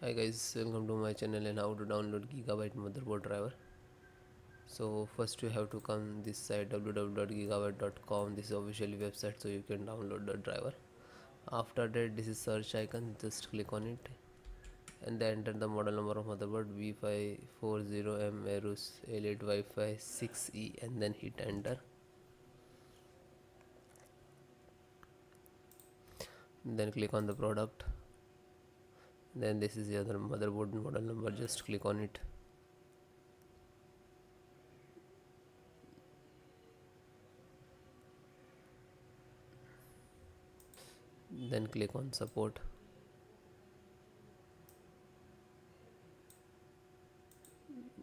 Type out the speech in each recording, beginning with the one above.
Hi guys, welcome to my channel and how to download Gigabyte motherboard driver. So first you have to come this site www.gigabyte.com. This is officially website, so you can download the driver. After that, this is search icon, just click on it and then enter the model number of motherboard WIFI6E AORUS L8 WIFI6E and then hit enter. Then click on the product. Then this is the other motherboard model number, just click on it. Then click on support.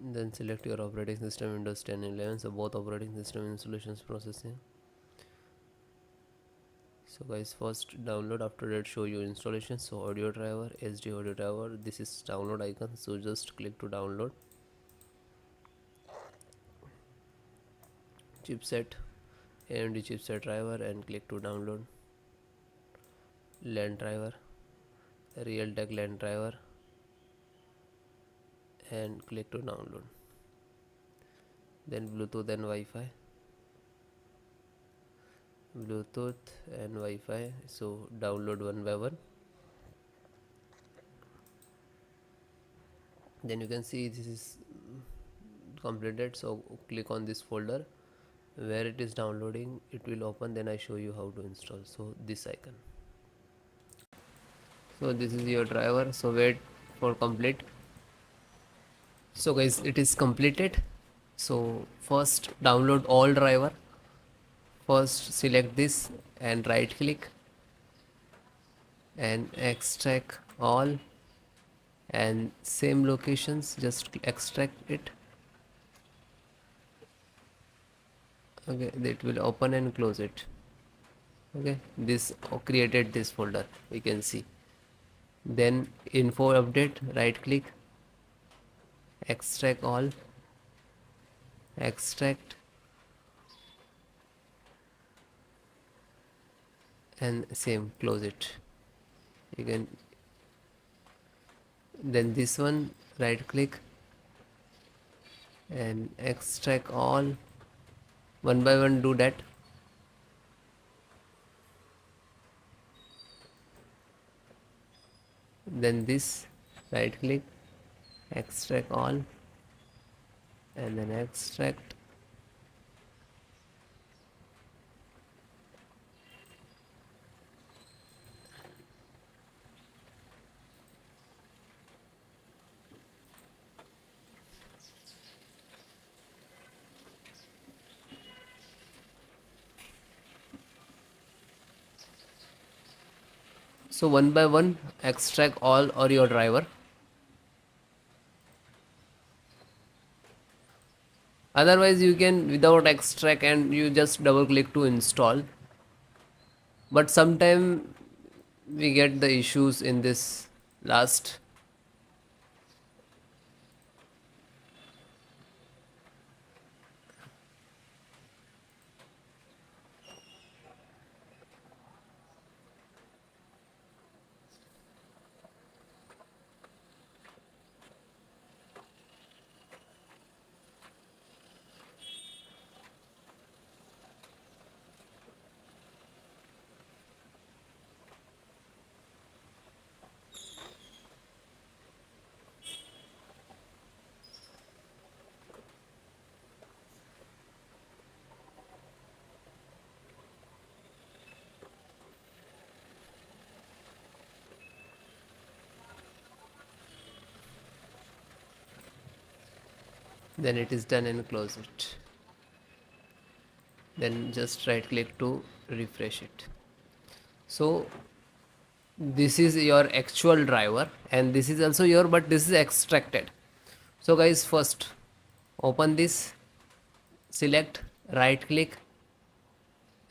Then select your operating system, Windows 10 and 11, so both operating system installations processing. So guys, first download, after that show you installation. So audio driver, SD audio driver, this is download icon, so just click to download. Chipset, AMD chipset driver and click to download. LAN driver, Realtek LAN driver and click to download. Then Bluetooth and Wi-Fi, Bluetooth and Wi-Fi, so download one by one. Then you can see this is completed, so click on this folder where it is downloading, it will open, then I show you how to install. So this icon, so this is your driver, so wait for complete. So guys, it is completed. So first download all driver. First select this and right click and extract all, and same locations just extract it. Okay, it will open and close it. Okay, this created this folder, we can see. Then info update, right click, extract all, extract, and same close it. You can, then this one right click and extract all, one by one do that. Then this right click, extract all, and then extract. So one by one extract all or your driver. Otherwise you can without extract and you just double click to install, but sometime we get the issues in this last. Then it is done and close it. Then just right click to refresh it. So this is your actual driver and this is also your, but this is extracted. So guys, first open this, select, right click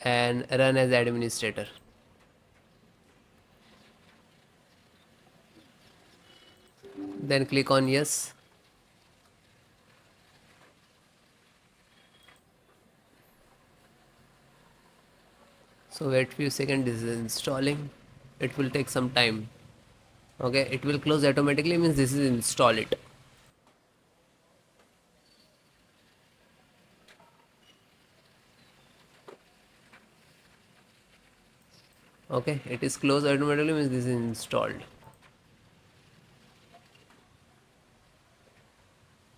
and run as administrator. Then click on yes. So wait few seconds, this is installing, it will take some time. Okay, it will close automatically, means this is install it. Okay, it is closed automatically, means this is installed.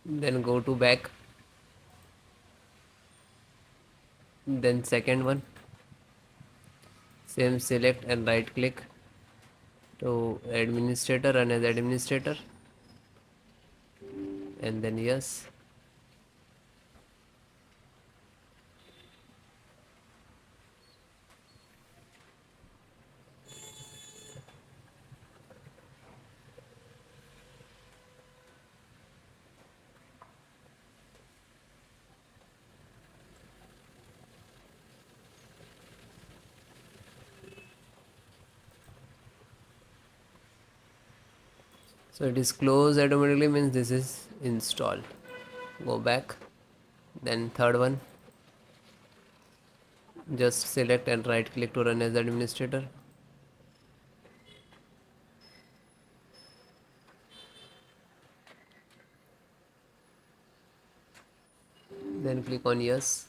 Then go to back, then second one, same, select and right click to administrator, run as administrator, and then yes. So it is closed automatically, means this is installed. Go back, then third one, just select and right click to run as administrator, then click on yes.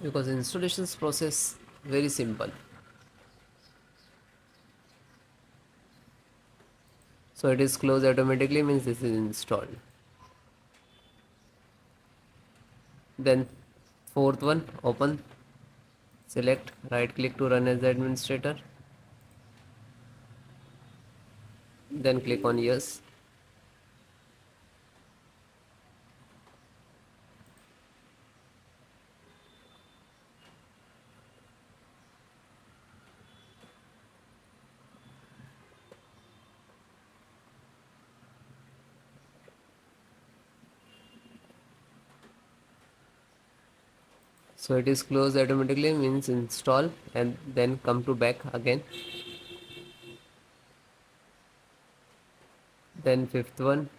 Because installations process very simple. So it is closed automatically, means this is installed. Then fourth one, open, select, right click to run as administrator, then click on yes. So it is closed automatically, means install, and then come to back again. Then fifth one,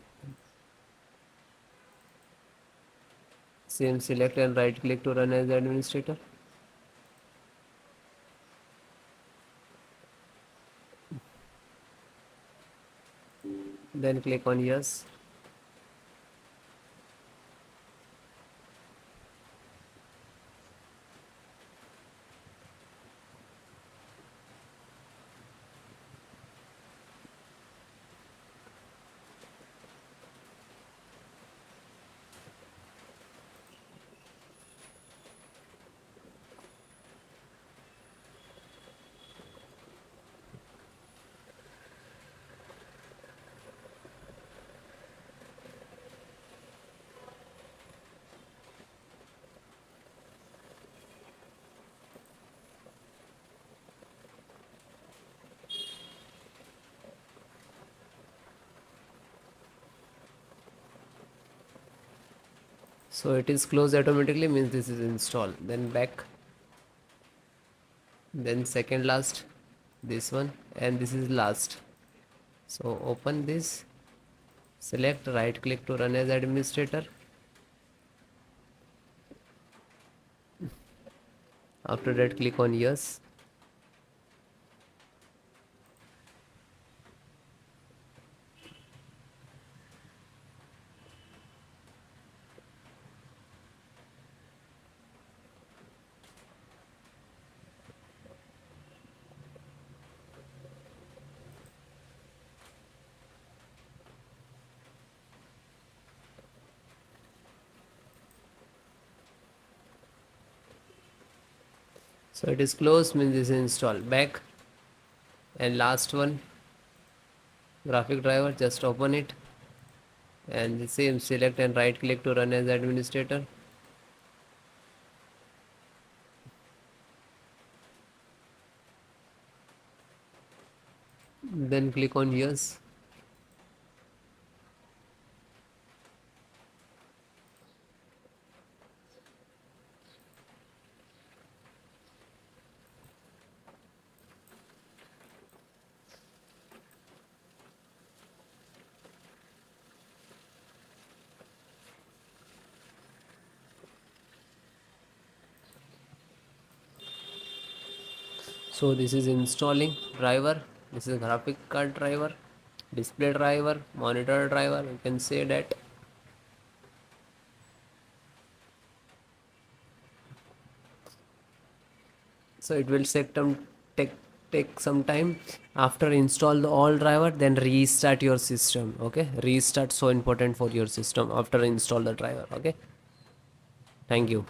same, select and right click to run as administrator, then click on yes. So it is closed automatically, means this is installed. Then back, then second last, this one, and this is last. So open this, select, right click to run as administrator, after that click on yes. So it is closed, means this is installed. Back, and last one, graphic driver, just open it, and the same, select and right click to run as administrator, then click on yes. So this is installing driver, this is graphic card driver, display driver, monitor driver, you can say that. So it will take take some time. After install the all driver, then restart your system. Okay, restart so important for your system after install the driver. Okay, thank you.